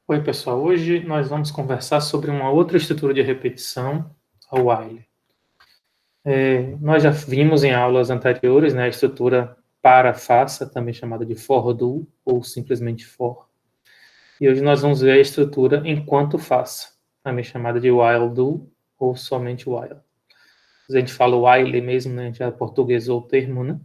Oi, pessoal. Hoje nós vamos conversar sobre uma outra estrutura de repetição, a while. Nós já vimos em aulas anteriores, né, a estrutura para-faça, também chamada de for-do ou simplesmente for. E hoje nós vamos ver a estrutura enquanto-faça, também chamada de while-do ou somente while. A gente fala while mesmo, né, a gente já portuguesou o termo, né?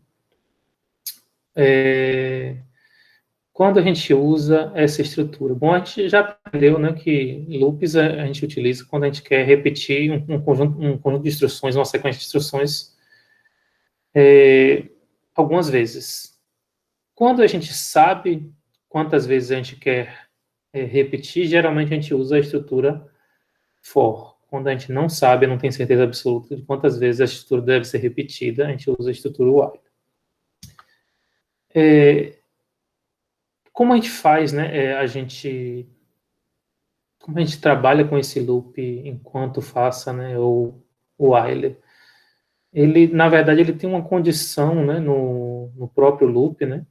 Quando a gente usa essa estrutura? Bom, a gente já aprendeu, né, que loops a gente utiliza quando a gente quer repetir um conjunto de instruções, uma sequência de instruções, algumas vezes. Quando a gente sabe quantas vezes a gente quer repetir, geralmente a gente usa a estrutura for. Quando a gente não sabe, não tem certeza absoluta de quantas vezes a estrutura deve ser repetida, a gente usa a estrutura while. Como a gente faz, né? Como a gente trabalha com esse loop enquanto faça, né, ou o while, ele, na verdade, ele tem uma condição, né, no próprio loop, né,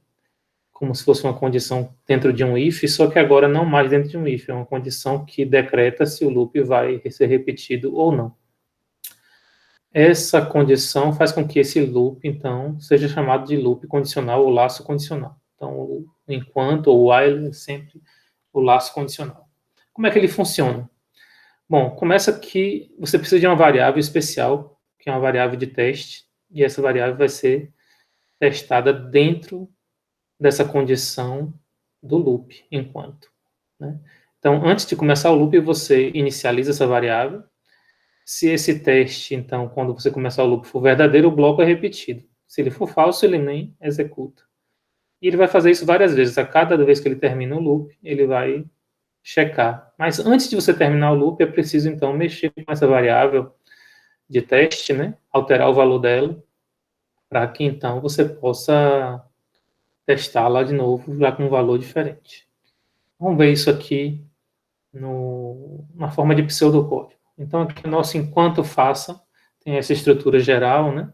como se fosse uma condição dentro de um if, só que agora não mais dentro de um if, é uma condição que decreta se o loop vai ser repetido ou não. Essa condição faz com que esse loop, então, seja chamado de loop condicional ou laço condicional. Então, o enquanto ou while é sempre o laço condicional. Como é que ele funciona? Bom, começa que você precisa de uma variável especial, que é uma variável de teste, e essa variável vai ser testada dentro dessa condição do loop, enquanto. Né? Então, antes de começar o loop, você inicializa essa variável. Se esse teste, então, quando você começar o loop, for verdadeiro, o bloco é repetido. Se ele for falso, ele nem executa. E ele vai fazer isso várias vezes. A cada vez que ele termina o loop, ele vai checar. Mas antes de você terminar o loop, é preciso, então, mexer com essa variável de teste, né? Alterar o valor dela, para que, então, você possa testá-la de novo, já com um valor diferente. Vamos ver isso aqui na forma de pseudocódigo. Então, aqui o nosso enquanto faça tem essa estrutura geral, né?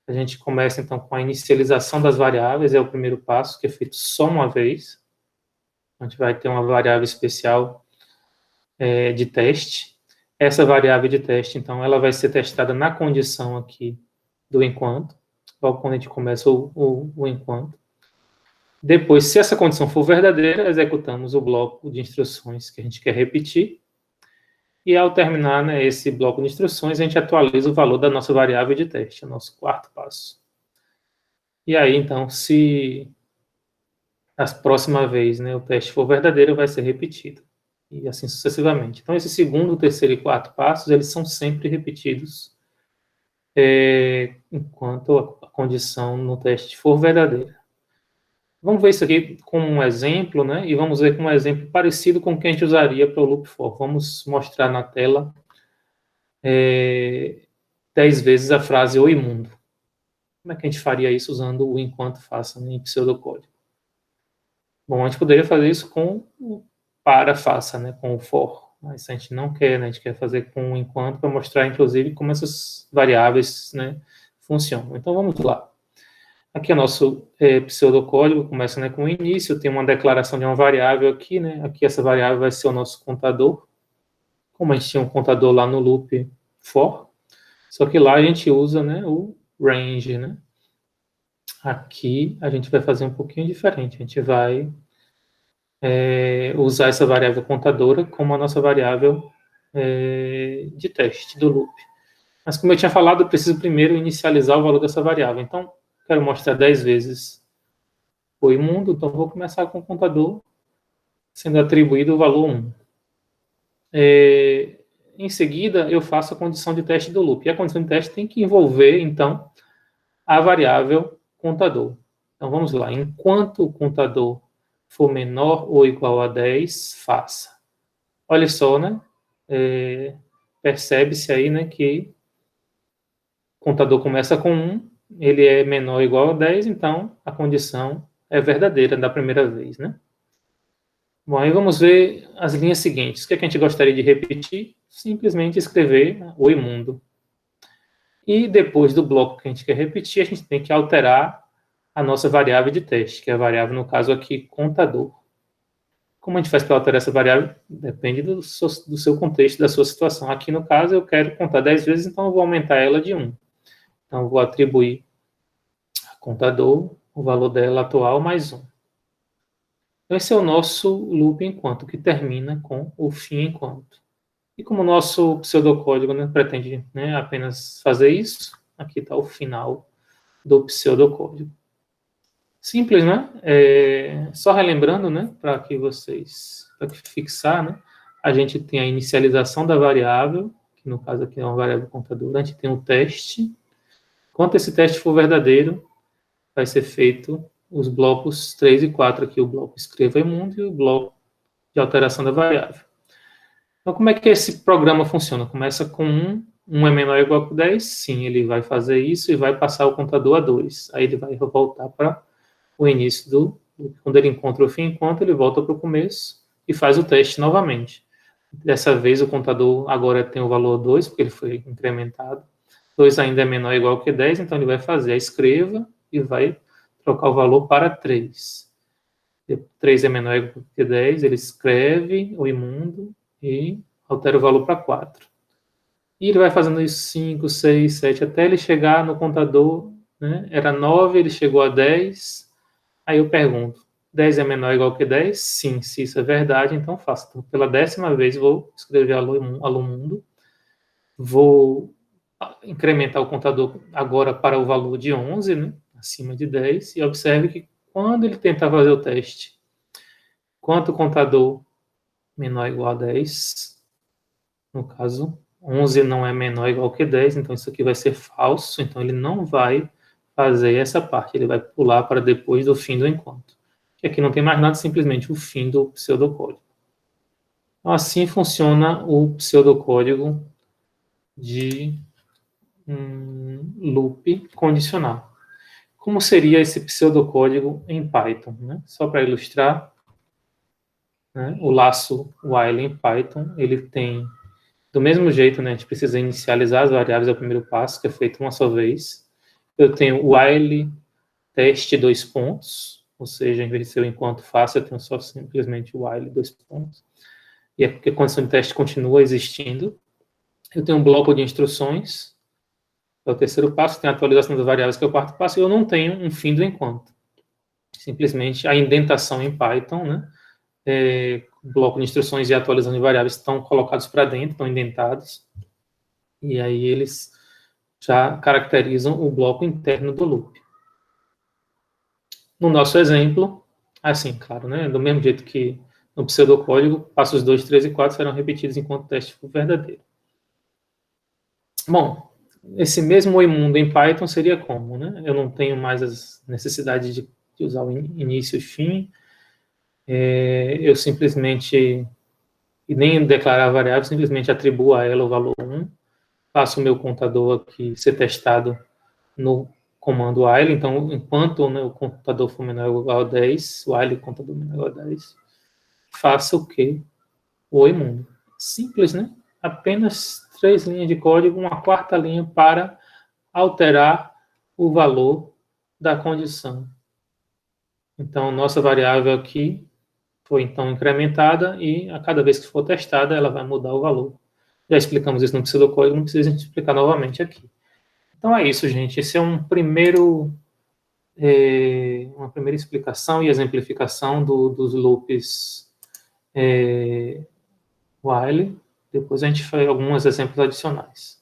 A gente começa, então, com a inicialização das variáveis, é o primeiro passo, que é feito só uma vez. A gente vai ter uma variável especial de teste. Essa variável de teste, então, ela vai ser testada na condição aqui do enquanto, logo quando a gente começa o enquanto. Depois, se essa condição for verdadeira, executamos o bloco de instruções que a gente quer repetir. E ao terminar, né, esse bloco de instruções, a gente atualiza o valor da nossa variável de teste, é o nosso quarto passo. E aí, então, se a próxima vez, né, o teste for verdadeiro, vai ser repetido. E assim sucessivamente. Então, esse segundo, terceiro e quarto passos, eles são sempre repetidos enquanto a condição no teste for verdadeira. Vamos ver isso aqui como um exemplo, né? E vamos ver com um exemplo parecido com o que a gente usaria para o loop for. Vamos mostrar na tela 10 vezes a frase "Oi, mundo". Como é que a gente faria isso usando o enquanto faça em pseudocódigo? Bom, a gente poderia fazer isso com o para faça, né? Com o for. Mas a gente não quer, né? A gente quer fazer com o enquanto para mostrar, inclusive, como essas variáveis, né, funcionam. Então, vamos lá. Aqui é o nosso pseudocódigo, começa, né, com o início, tem uma declaração de uma variável aqui, né? Aqui essa variável vai ser o nosso contador. Como a gente tinha um contador lá no loop for, só que lá a gente usa, né, o range, né? Aqui a gente vai fazer um pouquinho diferente. A gente vai usar essa variável contadora como a nossa variável de teste do loop. Mas como eu tinha falado, eu preciso primeiro inicializar o valor dessa variável. Então, quero mostrar 10 vezes o imundo, então vou começar com o contador sendo atribuído o valor 1. Em seguida, eu faço a condição de teste do loop. E a condição de teste tem que envolver, então, a variável contador. Então, vamos lá. Enquanto o contador for menor ou igual a 10, faça. Olha só, né? Percebe-se aí, né, que o contador começa com 1, ele é menor ou igual a 10, então a condição é verdadeira da primeira vez, né? Bom, aí vamos ver as linhas seguintes. O que é que a gente gostaria de repetir? Simplesmente escrever "Oi, mundo". E depois do bloco que a gente quer repetir, a gente tem que alterar a nossa variável de teste, que é a variável, no caso aqui, contador. Como a gente faz para alterar essa variável? Depende do seu contexto, da sua situação. Aqui, no caso, eu quero contar 10 vezes, então eu vou aumentar ela de 1. Então, eu vou atribuir a contador o valor dela atual mais 1. Esse é o nosso loop enquanto, que termina com o fim enquanto. E como o nosso pseudocódigo, né, pretende, né, apenas fazer isso, aqui está o final do pseudocódigo. Simples, né? Só relembrando, né, para fixar, né, a gente tem a inicialização da variável, que no caso aqui é uma variável contadora, a gente tem um teste. Quando esse teste for verdadeiro, vai ser feito os blocos 3 e 4 aqui, o bloco escreva imundo e o bloco de alteração da variável. Então, como é que esse programa funciona? Começa com 1 é menor ou igual a 10, sim, ele vai fazer isso e vai passar o contador a 2. Aí ele vai voltar para o início do... Quando ele encontra o fim enquanto, ele volta para o começo e faz o teste novamente. Dessa vez, o contador agora tem o valor 2, porque ele foi incrementado. 2 ainda é menor ou igual que 10, então ele vai fazer a escreva e vai trocar o valor para 3. 3 é menor ou igual que 10, ele escreve o imundo e altera o valor para 4. E ele vai fazendo isso 5, 6, 7, até ele chegar no contador, né? Era 9, ele chegou a 10. Aí eu pergunto, 10 é menor ou igual que 10? Sim, se isso é verdade, então faço. Então, pela 10ª vez, vou escrever alô mundo, vou incrementar o contador agora para o valor de 11, né? Acima de 10, e observe que quando ele tentar fazer o teste, quanto o contador menor ou igual a 10, no caso, 11 não é menor ou igual que 10, então isso aqui vai ser falso, então ele não vai fazer essa parte, ele vai pular para depois do fim do enquanto. E aqui não tem mais nada, simplesmente o fim do pseudocódigo. Então, assim funciona o pseudocódigo de loop condicional. Como seria esse pseudocódigo em Python? Né? Só para ilustrar, né? O laço while em Python, ele tem, do mesmo jeito, né? A gente precisa inicializar as variáveis, é o primeiro passo, que é feito uma só vez. Eu tenho while teste 2 pontos, ou seja, em vez de ser o enquanto faço, eu tenho só simplesmente while 2 pontos. E é porque a condição de teste continua existindo. Eu tenho um bloco de instruções, é o terceiro passo, tem a atualização das variáveis, que é o quarto passo, e eu não tenho um fim do enquanto. Simplesmente a indentação em Python, né? O bloco de instruções e a atualização de variáveis estão colocados para dentro, estão indentados, e aí eles já caracterizam o bloco interno do loop. No nosso exemplo, assim, claro, né? Do mesmo jeito que no pseudocódigo, passos 2, 3 e 4 serão repetidos enquanto o teste for verdadeiro. Bom, esse mesmo imundo em Python seria como, né? Eu não tenho mais as necessidades de usar o início e fim. Eu simplesmente, e nem declarar a variável, simplesmente atribuo a ela o valor 1, faço o meu contador aqui ser testado no comando while, então, enquanto, né, o contador for menor ou igual a 10, while o contador menor ou igual a 10, faça o quê? O imundo. Simples, né? Apenas 3 linhas de código, uma quarta linha para alterar o valor da condição. Então, nossa variável aqui foi, então, incrementada e a cada vez que for testada, ela vai mudar o valor. Já explicamos isso no pseudocódigo, não precisa explicar novamente aqui. Então, é isso, gente. Esse é uma primeira explicação e exemplificação dos loops while. Depois a gente faz alguns exemplos adicionais.